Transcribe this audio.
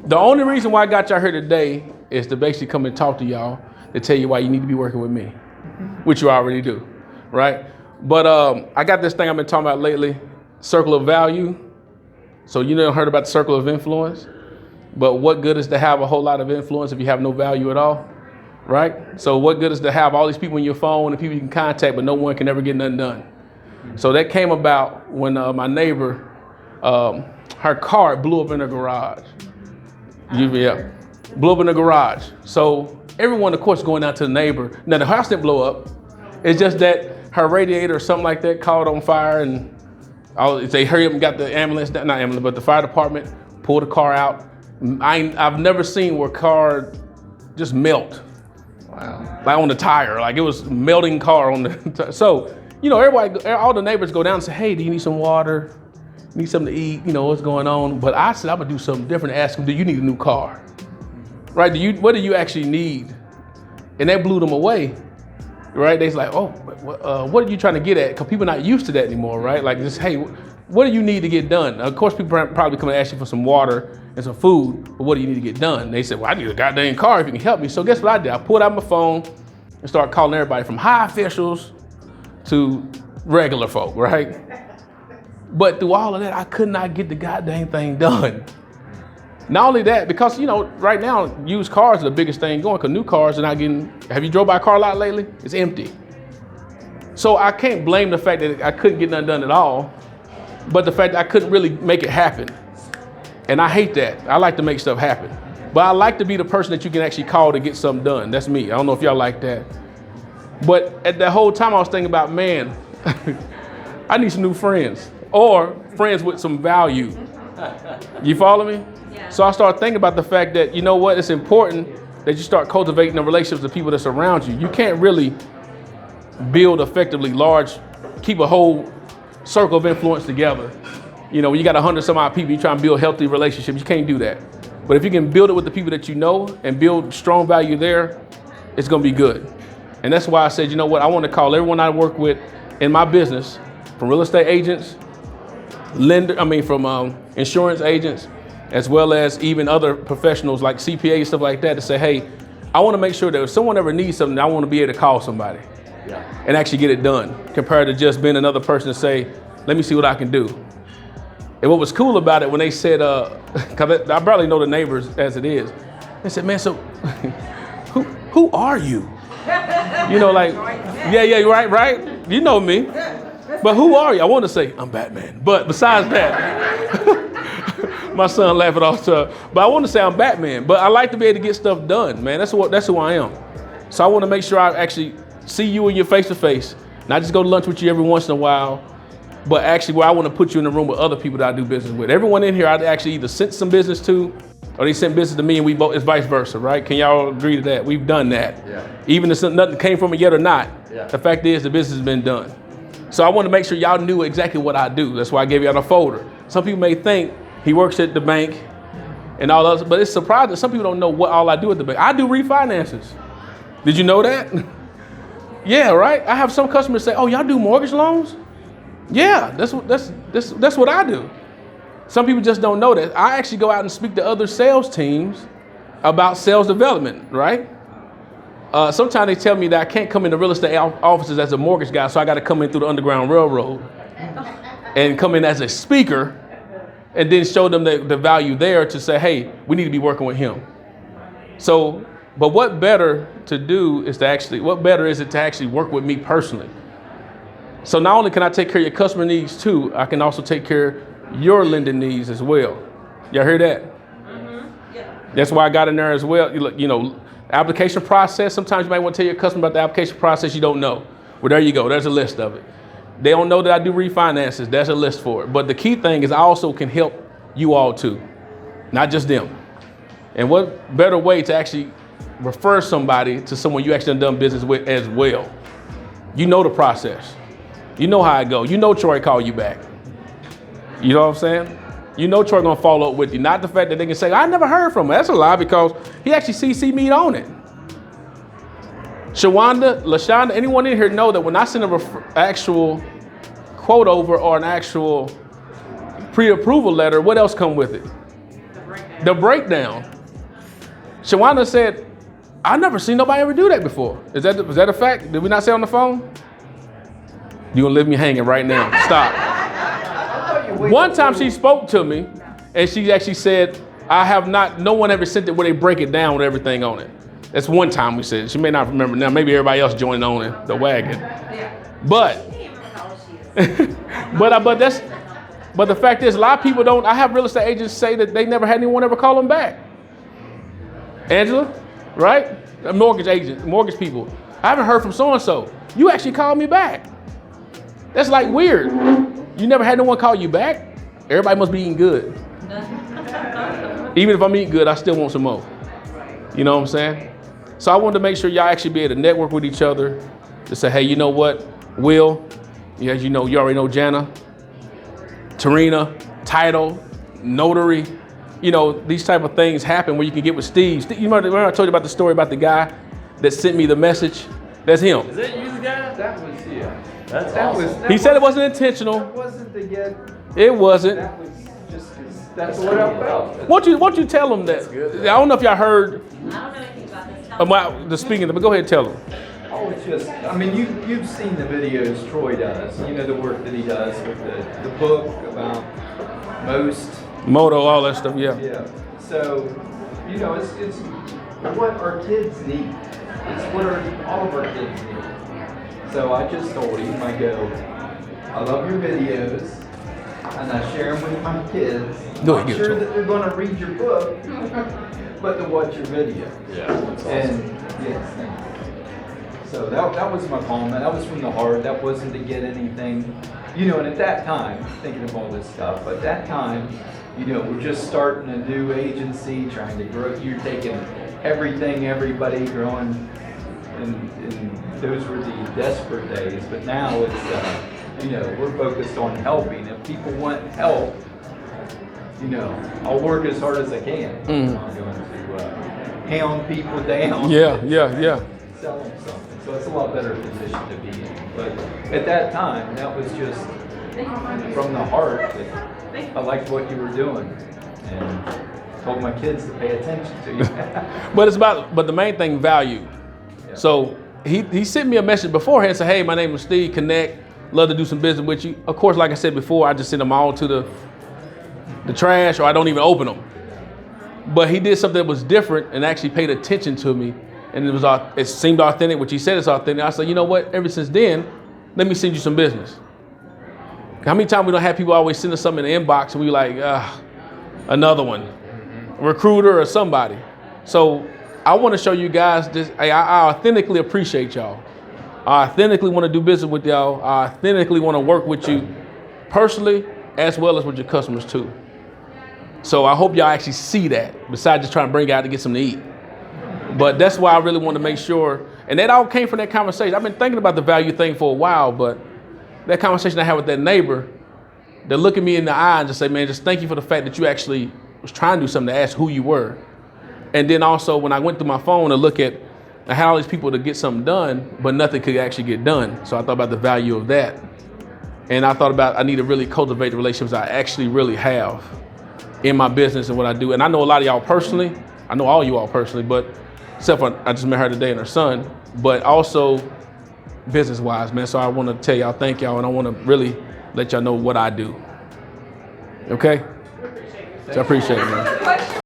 The only reason why I got y'all here today is to basically come and talk to y'all to tell you why you need to be working with me, which you already do, right? But I got this thing I've been talking about lately, circle of value. So you never heard about the circle of influence, but what good is to have a whole lot of influence if you have no value at all, right? So what good is to have all these people in your phone and people you can contact, but no one can ever get nothing done? So that came about when my neighbor, her car blew up in her garage. Yeah, blew up in the garage. So everyone, of course, going out to the neighbor. Now the house didn't blow up. It's just that her radiator or something like that caught on fire, and they hurried up and got the ambulance, not ambulance, but the fire department pulled the car out. I've never seen where car just melt. Wow. Like on the tire, like it was melting car on the. So everybody, all the neighbors go down and say, "Hey, do you need some water? Need something to eat, what's going on?" But I said, I'm gonna do something different. Ask them, do you need a new car? Right? What do you actually need? And that blew them away, right? They's like, oh, what are you trying to get at? Because people are not used to that anymore, right? Like just, hey, what do you need to get done? Of course, people probably come and ask you for some water and some food, but what do you need to get done? They said, well, I need a goddamn car if you can help me. So guess what I did? I pulled out my phone and started calling everybody from high officials to regular folk, right? But through all of that, I could not get the goddamn thing done. Not only that, because, right now, used cars are the biggest thing going, because new cars are not getting, have you drove by a car lot lately? It's empty. So I can't blame the fact that I couldn't get nothing done at all, but the fact that I couldn't really make it happen. And I hate that. I like to make stuff happen. But I like to be the person that you can actually call to get something done. That's me. I don't know if y'all like that. But at that whole time, I was thinking about, man, I need some new friends. Or friends with some value. You follow me? Yeah. So I started thinking about the fact that, it's important that you start cultivating the relationships with people that's around you. You can't really build effectively keep a whole circle of influence together. When you got 100 some odd people, you try and build healthy relationships, you can't do that. But if you can build it with the people that you know and build strong value there, it's gonna be good. And that's why I said, I want to call everyone I work with in my business, from real estate agents, from insurance agents, as well as even other professionals like CPAs, stuff like that, to say, hey, I want to make sure that if someone ever needs something, I want to be able to call somebody and actually get it done, compared to just being another person to say, let me see what I can do. And what was cool about it when they said, because I barely know the neighbors as it is, they said, man, so who are you? Yeah, right? You know me. But who are you? I want to say I'm Batman. But besides that, my son laughed it off. But I want to say I'm Batman. But I like to be able to get stuff done, man. That's who I am. So I want to make sure I actually see you in your face to face, not just go to lunch with you every once in a while, but actually where I want to put you in the room with other people that I do business with. Everyone in here, I'd actually either sent some business to, or they sent business to me, and we both, it's vice versa, right? Can y'all agree to that? We've done that. Yeah. Even if nothing came from it yet or not, the fact is the business has been done. So I want to make sure y'all knew exactly what I do. That's why I gave y'all a folder. Some people may think he works at the bank and all those, but it's surprising. Some people don't know what all I do at the bank. I do refinances. Did you know that? Yeah, right? I have some customers say, oh, y'all do mortgage loans? Yeah, that's what I do. Some people just don't know that. I actually go out and speak to other sales teams about sales development, right? Sometimes they tell me that I can't come into real estate offices as a mortgage guy, so I got to come in through the Underground Railroad and come in as a speaker and then show them the value there to say, hey, we need to be working with him. So, but what better is it to actually work with me personally? So not only can I take care of your customer needs too, I can also take care of your lending needs as well. Y'all hear that? Mm-hmm. Yeah. That's why I got in there as well. Application process. Sometimes you might want to tell your customer about the application process you don't know. Well, there you go. There's a list of it. They don't know that I do refinances. There's a list for it. But the key thing is I also can help you all too, not just them. And what better way to actually refer somebody to someone you actually done business with as well? You know the process. You know how it goes. You know Troy call you back. You know what I'm saying? You know Troy gonna follow up with you. Not the fact that they can say, I never heard from him. That's a lie, because he actually CC'd me on it. LaShonda, anyone in here know that when I send an actual quote over or an actual pre-approval letter, what else come with it? The breakdown. Shawana said, I never seen nobody ever do that before. Was that a fact? Did we not say on the phone? You gonna leave me hanging right now. Stop. One time she spoke to me and she actually said, no one ever sent it where they break it down with everything on it. That's one time we said. She may not remember now. Maybe everybody else joined on it, the wagon. But but the fact is, a lot of people don't. I have real estate agents say that they never had anyone ever call them back. Angela, right? Mortgage agent, mortgage people. I haven't heard from so-and-so. You actually called me back. That's like weird. You never had no one call you back? Everybody must be eating good. Even if I'm eating good, I still want some more. You know what I'm saying? So I wanted to make sure y'all actually be able to network with each other to say, hey, you know what? Will, as you know, you already know Jana, Tarina, title, notary. You know, these type of things happen where you can get with Steve. You remember I told you about the story about the guy that sent me the message? That's him. Is that you, the guy? That was, yeah. That's that awesome. was. He said it wasn't intentional. That wasn't to get. It wasn't. That was just because that's what I felt. Won't you tell him that? I don't know if y'all heard I don't know anything about this. about the speaking, but go ahead and tell him. Oh, it's just, I mean, you've seen the videos Troy does. You know the work that he does with the book about most. Moto, all that stuff, yeah. Yeah. So, you know, it's what our kids need. It's what all of our kids need. So I just told him, I go, I love your videos, and I share them with my kids. Go ahead, I'm sure that they're going to read your book, but to watch your video. Yeah, that's awesome. And yes, thank you. So that was my comment. That was from the heart. That wasn't to get anything, you know. And at that time, thinking of all this stuff, but that time, you know, we're just starting a new agency, trying to grow. You're taking everything, everybody growing, and those were the desperate days. But now it's, you know, we're focused on helping. If people want help, you know, I'll work as hard as I can. I'm not going to hound people down. Yeah. Sell them something. So it's a lot better position to be in. But at that time, that was just from the heart that I liked what you were doing and told my kids to pay attention to you. But the main thing, value. Yeah. So he sent me a message beforehand and said, hey, my name is Steve, connect, love to do some business with you. Of course, like I said before, I just send them all to the trash, or I don't even open them. But he did something that was different and actually paid attention to me. And it seemed authentic, which he said is authentic. I said, you know what? Ever since then, let me send you some business. How many times we don't have people always send us something in the inbox and we like, another one, recruiter or somebody. So I want to show you guys this. I authentically appreciate y'all. I authentically want to do business with y'all. I authentically want to work with you personally as well as with your customers too. So I hope y'all actually see that, besides just trying to bring you out to get something to eat. But that's why I really want to make sure, and that all came from that conversation. I've been thinking about the value thing for a while, but that conversation I had with that neighbor, they look at me in the eye and just say, man, just thank you for the fact that you actually was trying to do something to ask who you were. And then also when I went through my phone to look at, I had all these people to get something done, but nothing could actually get done. So I thought about the value of that. And I thought about, I need to really cultivate the relationships I actually really have in my business and what I do. And I know a lot of y'all personally. I know all you all personally, but except for I just met her today and her son, but also business-wise, man. So I want to tell y'all thank y'all, and I want to really let y'all know what I do. Okay? So I appreciate it, man.